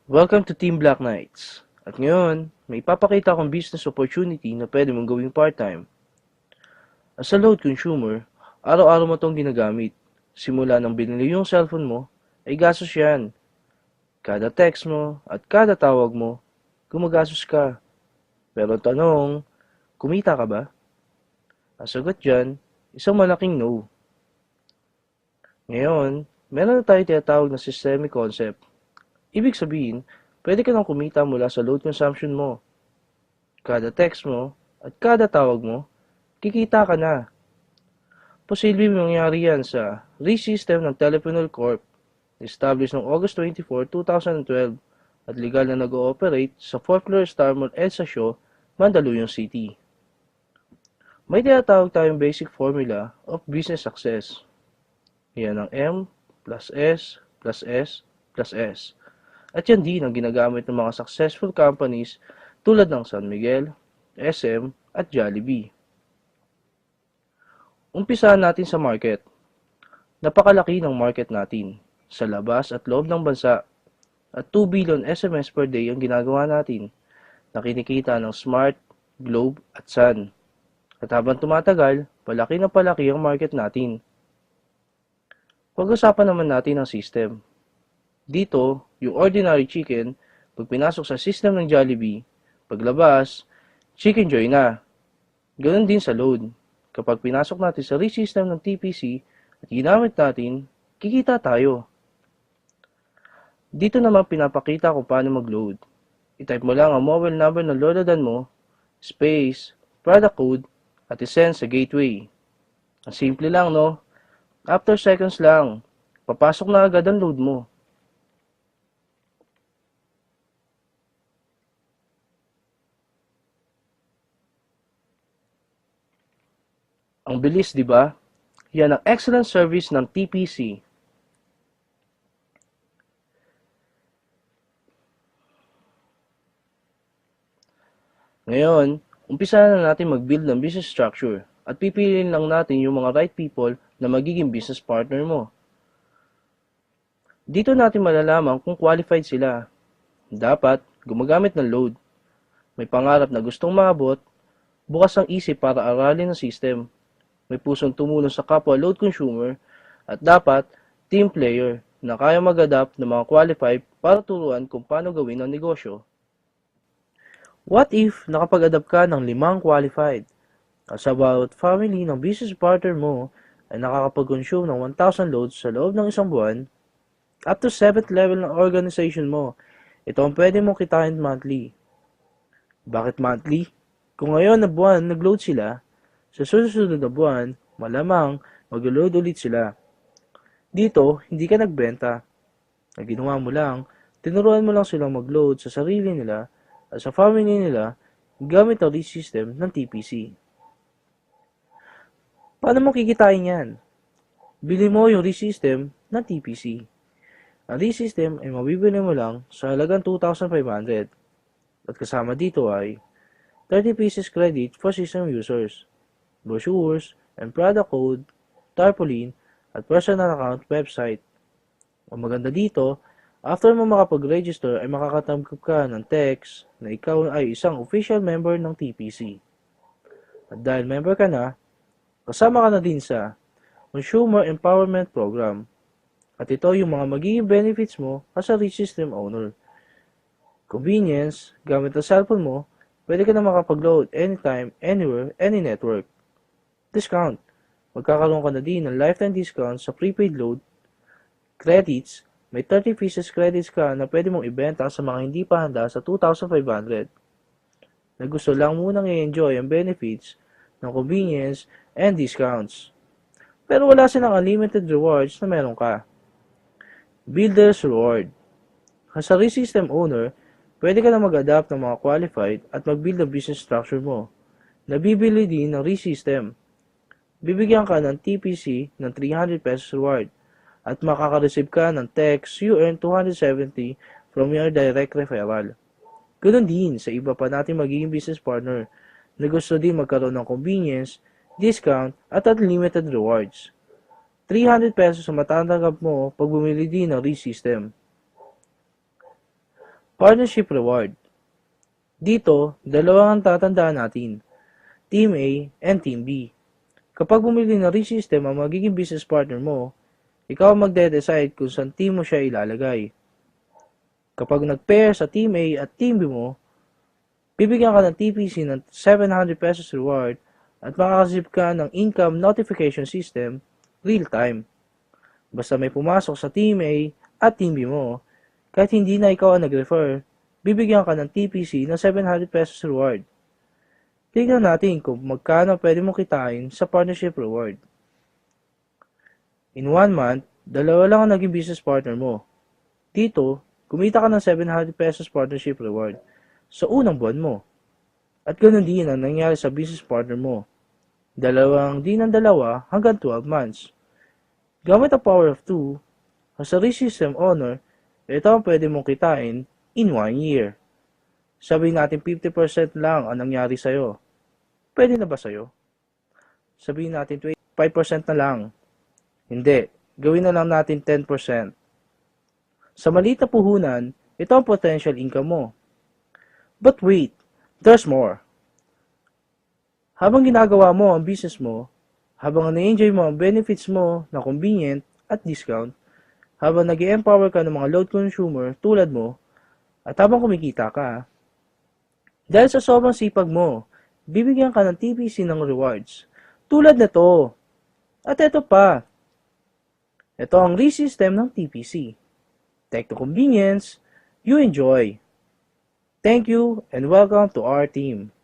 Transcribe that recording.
Welcome to Team Black Knights. At ngayon, may ipapakita akong business opportunity na pwede mong gawing part-time. As a load consumer, araw-araw mo itong ginagamit. Simula nang binili yung cellphone mo, ay gastos yan. Kada text mo at kada tawag mo, gumagastos ka. Pero tanong, kumita ka ba? Ang sagot dyan, isang malaking no. Ngayon, meron na tayo tinatawag na systemic concept. Ibig sabihin, pwede ka nang kumita mula sa load consumption mo. Kada text mo at kada tawag mo, kikita ka na. Posibleng mangyari yan sa RE-system ng Teleponol Corp. Established noong August 24, 2012 at legal na nag-ooperate sa 4th floor Star Mall EDSA Shaw, Mandaluyong City. May tinatawag tayong basic formula of business success. Yan ang M plus S plus S plus S. At yan din ang ginagamit ng mga successful companies tulad ng San Miguel, SM at Jollibee. Umpisahan natin sa market. Napakalaki ng market natin sa labas at loob ng bansa at 2 billion SMS per day ang ginagawa natin na kinikita ng Smart, Globe at Sun. At habang tumatagal, palaki na palaki ang market natin. Pag-usapan naman natin ang system. Dito, yung ordinary chicken, pag pinasok sa system ng Jollibee, paglabas, Chicken Joy na. Ganon din sa load. Kapag pinasok natin sa RE-system ng TPC at ginamit natin, kikita tayo. Dito naman pinapakita kung paano mag-load. I-type mo lang ang mobile number ng loadan mo, space, product code, at isend sa gateway. Ang simple lang, no? After seconds lang, papasok na agad ang load mo. Ang bilis, di ba? Yan ang excellent service ng TPC. Ngayon, umpisa na natin mag-build ng business structure at pipiliin lang natin yung mga right people na magiging business partner mo. Dito natin malalaman kung qualified sila. Dapat gumagamit ng load. May pangarap na gustong maabot, bukas ang isip para aralin ang system. May pusong tumulong sa kapwa load consumer, at dapat team player na kaya mag-adapt ng mga qualified para turuan kung paano gawin ang negosyo. What if nakapag-adapt ka ng 5 qualified? As about family ng business partner mo ay nakakapag-consume ng 1,000 loads sa loob ng isang buwan, up to 7th level ng organization mo, ito ang pwede mong kitain monthly. Bakit monthly? Kung ngayon na buwan nag-load sila, sa susunod na buwan, malamang mag-load ulit sila. Dito, hindi ka nagbenta. Ang ginawa mo lang, tinuruan mo lang silang mag-load sa sarili nila at sa family nila gamit ang RE-system ng TPC. Paano mo kikitain yan? Bili mo yung RE-system ng TPC. Ang RE-system ay mabibili mo lang sa halagang 2,500 at kasama dito ay 30 pieces credit for system users, brochures and product code, tarpaulin, at personal account website. Ang maganda dito, after mo makapag-register ay makakatanggap ka ng text na ikaw ay isang official member ng TPC. At dahil member ka na, kasama ka na din sa Consumer Empowerment Program. At ito yung mga magiging benefits mo as a RE-system owner. Convenience, gamit ang cellphone mo, pwede ka na makapag-load anytime, anywhere, any network. Discount. Magkakaroon ka na din ng lifetime discount sa prepaid load. Credits. May 30 pieces credits ka na pwede mong ibenta sa mga hindi pa handa sa 2,500. Na gusto lang munang i-enjoy ang benefits ng convenience and discounts. Pero wala silang unlimited rewards na meron ka. Builder's Reward. As a RE-system owner, pwede ka na mag-adapt ng mga qualified at mag-build ang business structure mo. Nabibili din ng RE-system. Bibigyan ka ng TPC ng 300 pesos reward at makaka-receive ka ng text you earn 270 from your direct referral. Ganoon din sa iba pa natin magiging business partner na gusto din magkaroon ng convenience, discount at unlimited rewards. 300 pesos ang matatanggap mo pag bumili din ng RE-system. Partnership Reward. Dito, dalawa ang tatandaan natin, Team A and Team B. Kapag bumili ng ReSystem ang magiging business partner mo, ikaw ang magde-decide kung saan team mo siya ilalagay. Kapag nag-pair sa Team A at Team B mo, bibigyan ka ng TPC ng 700 pesos reward at makakasip ka ng income notification system real-time. Basta may pumasok sa Team A at Team B mo, kahit hindi na ikaw ang nag-refer, bibigyan ka ng TPC ng 700 pesos reward. Tignan natin kung magkano pwede mong kitain sa partnership reward. In 1 month, dalawa lang ang naging business partner mo. Dito, kumita ka ng 700 pesos partnership reward sa unang buwan mo. At ganoon din ang nangyari sa business partner mo. Dalawang din ng dalawa hanggang 12 months. Gamit ang power of 2, as a ReSystem owner, ito ang pwede mong kitain in 1 year. Sabihin natin 50% lang ang nangyari sa'yo. Pwede na ba sa'yo? Sabihin natin 25% na lang. Hindi, gawin na lang natin 10%. Sa maliit na puhunan, ito ang potential income mo. But wait, there's more. Habang ginagawa mo ang business mo, habang na-enjoy mo ang benefits mo na convenient at discount, habang nag-empower ka ng mga load consumer tulad mo, at habang kumikita ka, dahil sa sobrang sipag mo, bibigyan ka ng TPC ng rewards. Tulad nito. At ito pa. Ito ang ReSystem ng TPC. Tech to convenience, you enjoy. Thank you and welcome to our team.